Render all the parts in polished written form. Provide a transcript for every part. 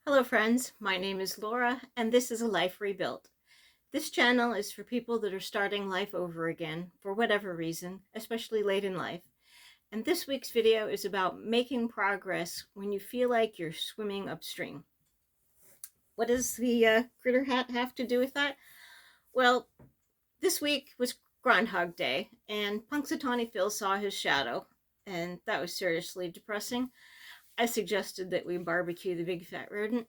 Hello friends, my name is Laura and this is A Life Rebuilt. This channel is for people that are starting life over again for whatever reason, especially late in life. And this week's video is about making progress when you feel like you're swimming upstream. What does the critter hat have to do with that? Well, this week was Groundhog Day and Punxsutawney Phil saw his shadow, and that was seriously depressing. I suggested that we barbecue the big fat rodent.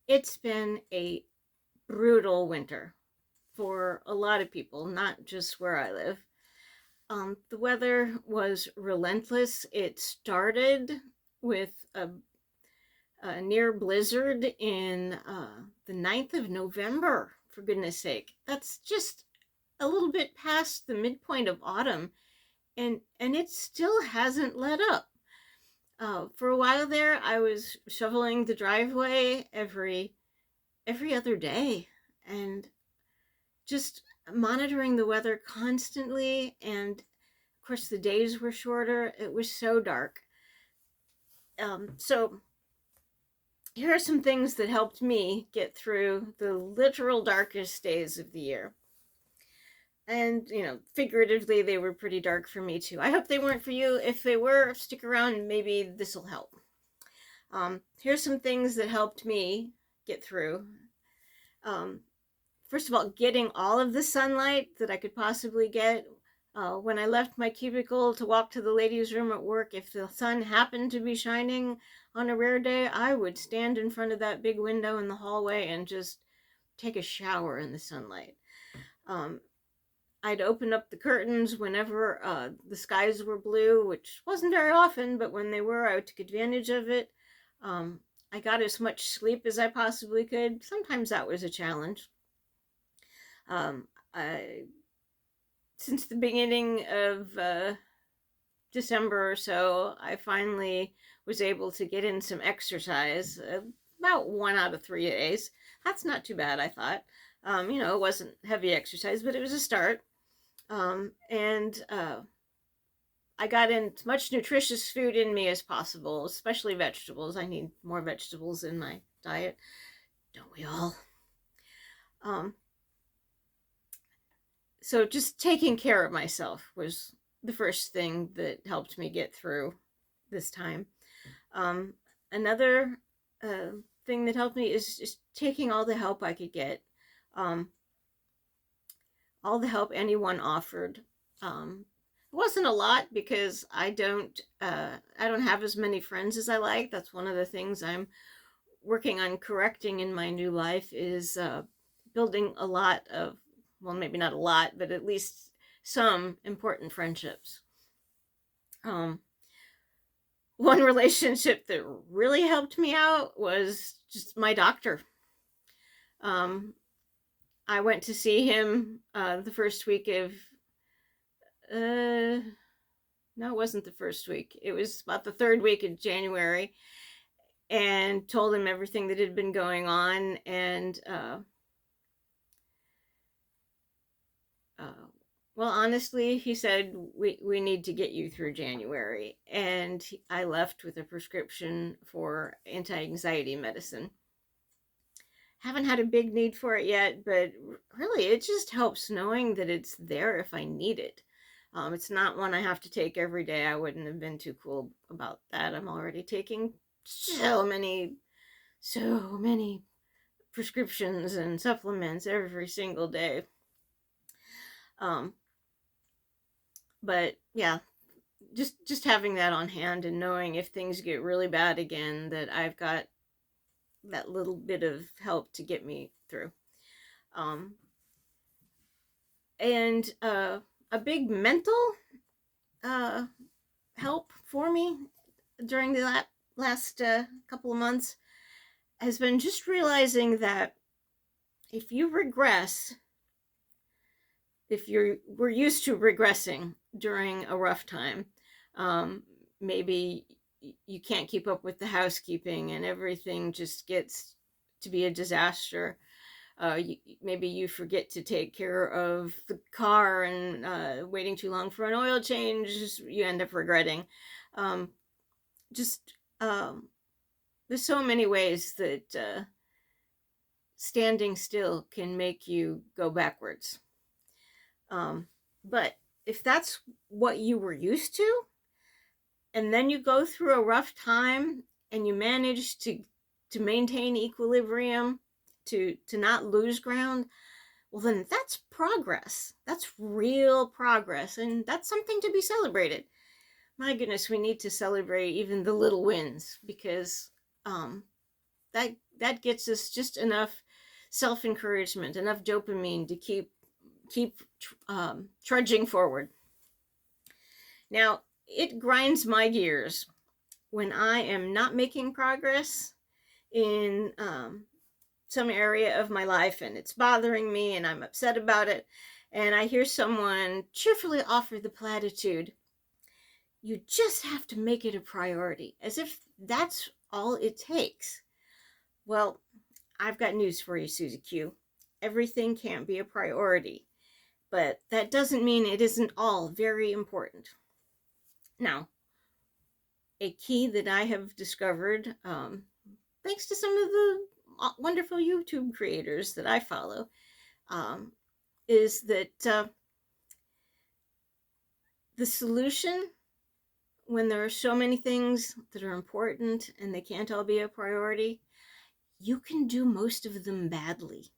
It's been a brutal winter for a lot of people, not just where I live. The weather was relentless. It started with a near blizzard in the 9th of November, for goodness sake. That's just a little bit past the midpoint of autumn, and it still hasn't let up. For a while there, I was shoveling the driveway every other day, and just monitoring the weather constantly. And of course, the days were shorter. It was so dark. So here are some things that helped me get through the literal darkest days of the year. And, figuratively, they were pretty dark for me too. I hope they weren't for you. If they were, stick around and maybe this will help. Here's some things that helped me get through. First of all, getting all of the sunlight that I could possibly get. When I left my cubicle to walk to the ladies' room at work, if the sun happened to be shining on a rare day, I would stand in front of that big window in the hallway and just take a shower in the sunlight. I'd open up the curtains whenever the skies were blue, which wasn't very often, but when they were, I took advantage of it. I got as much sleep as I possibly could. Sometimes that was a challenge. I, since the beginning of December or so, I finally was able to get in some exercise, about 1 out of 3 days. That's not too bad, I thought. It wasn't heavy exercise, but it was a start. And I got in as much nutritious food in me as possible, especially vegetables. I need more vegetables in my diet. Don't we all? So just taking care of myself was the first thing that helped me get through this time. Another thing that helped me is just taking all the help I could get, all the help anyone offered. It wasn't a lot because I don't have as many friends as I like. That's one of the things I'm working on correcting in my new life is building a lot of, well, maybe not a lot, but at least some important friendships. One relationship that really helped me out was just my doctor. I went to see him the first week of, no, it wasn't the first week. It was about the third week of January, and told him everything that had been going on. And well, honestly, he said, we need to get you through January. And I left with a prescription for anti-anxiety medicine. Haven't had a big need for it yet, but really it just helps knowing that it's there if I need it. It's not one I have to take every day. I wouldn't have been too cool about that. I'm already taking so many prescriptions and supplements every single day. But yeah, just having that on hand and knowing if things get really bad again that I've got that little bit of help to get me through. And a big mental help for me during the last couple of months has been just realizing that if you regress, if we're used to regressing during a rough time, maybe you can't keep up with the housekeeping and everything just gets to be a disaster. Maybe you forget to take care of the car and waiting too long for an oil change, you end up regretting. Just There's so many ways that standing still can make you go backwards. But if that's what you were used to, and then you go through a rough time and you manage to maintain equilibrium, to not lose ground, well, then that's progress. That's real progress, and that's something to be celebrated. My goodness, we need to celebrate even the little wins, because um, that gets us just enough self-encouragement, enough dopamine to keep trudging forward. Now, it grinds my gears when I am not making progress in some area of my life, and it's bothering me and I'm upset about it, and I hear someone cheerfully offer the platitude, you just have to make it a priority, as if that's all it takes. Well, I've got news for you, Susie Q. Everything can't be a priority, but that doesn't mean it isn't all very important. Now, a key that I have discovered, thanks to some of the wonderful YouTube creators that I follow, is that the solution, when there are so many things that are important and they can't all be a priority, you can do most of them badly.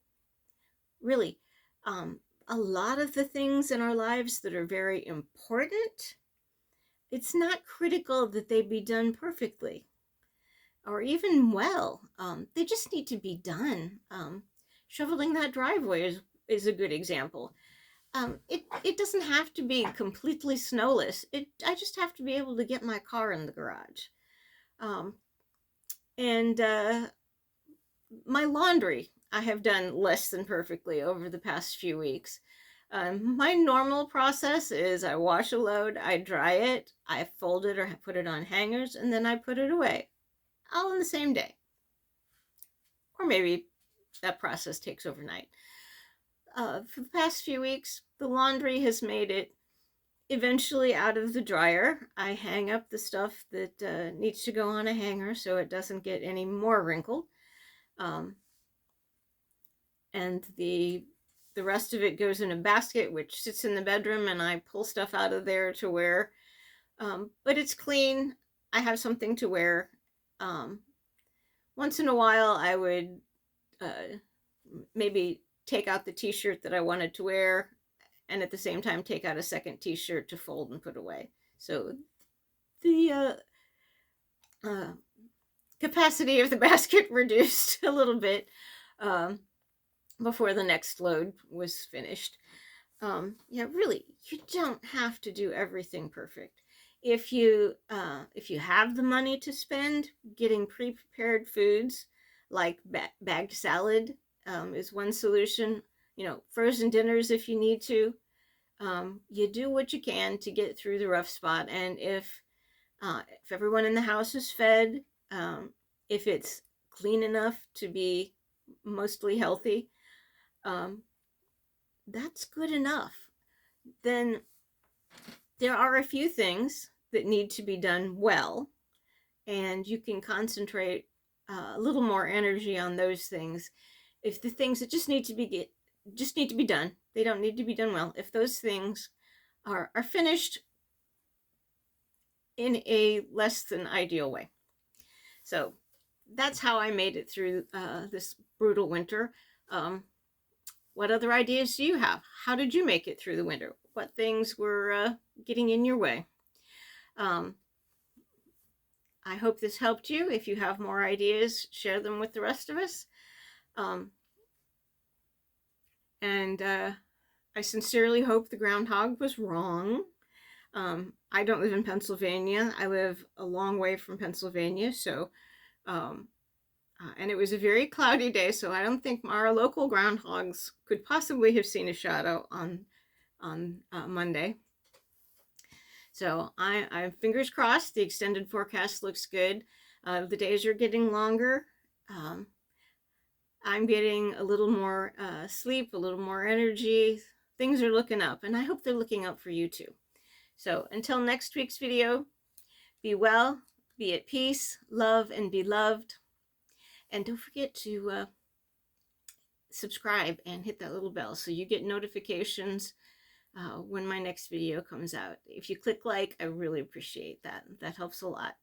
Really, a lot of the things in our lives that are very important, it's not critical that they be done perfectly or even well. They just need to be done. Shoveling that driveway is a good example. It doesn't have to be completely snowless. I just have to be able to get my car in the garage. And my laundry, I have done less than perfectly over the past few weeks. My normal process is I wash a load, I dry it, I fold it or put it on hangers, and then I put it away, all in the same day. Or maybe that process takes overnight. For the past few weeks, the laundry has made it eventually out of the dryer. I hang up the stuff that needs to go on a hanger so it doesn't get any more wrinkled. And the rest of it goes in a basket, which sits in the bedroom, and I pull stuff out of there to wear. But it's clean. I have something to wear. Once in a while, I would maybe take out the t-shirt that I wanted to wear, and at the same time take out a second t-shirt to fold and put away. So the capacity of the basket reduced a little bit before the next load was finished. Yeah, really, you don't have to do everything perfect. If you have the money to spend, getting pre-prepared foods like bagged salad is one solution. Frozen dinners if you need to. You do what you can to get through the rough spot, and if everyone in the house is fed, if it's clean enough to be mostly healthy, that's good enough. Then there are a few things that need to be done well, and you can concentrate a little more energy on those things. If the things that just need to be done, they don't need to be done well. If those things are finished in a less than ideal way. So that's how I made it through this brutal winter. What other ideas do you have? How did you make it through the winter? What things were getting in your way? I hope this helped you. If you have more ideas, share them with the rest of us. And I sincerely hope the groundhog was wrong. I don't live in Pennsylvania. I live a long way from Pennsylvania, so and it was a very cloudy day, so I don't think our local groundhogs could possibly have seen a shadow on Monday. So I'm fingers crossed. The extended forecast looks good. The days are getting longer. I'm getting a little more sleep, a little more energy. Things are looking up, and I hope they're looking up for you too. So until next week's video, be well, be at peace, love, and be loved. And don't forget to subscribe and hit that little bell so you get notifications when my next video comes out. If you click like, I really appreciate that. That helps a lot.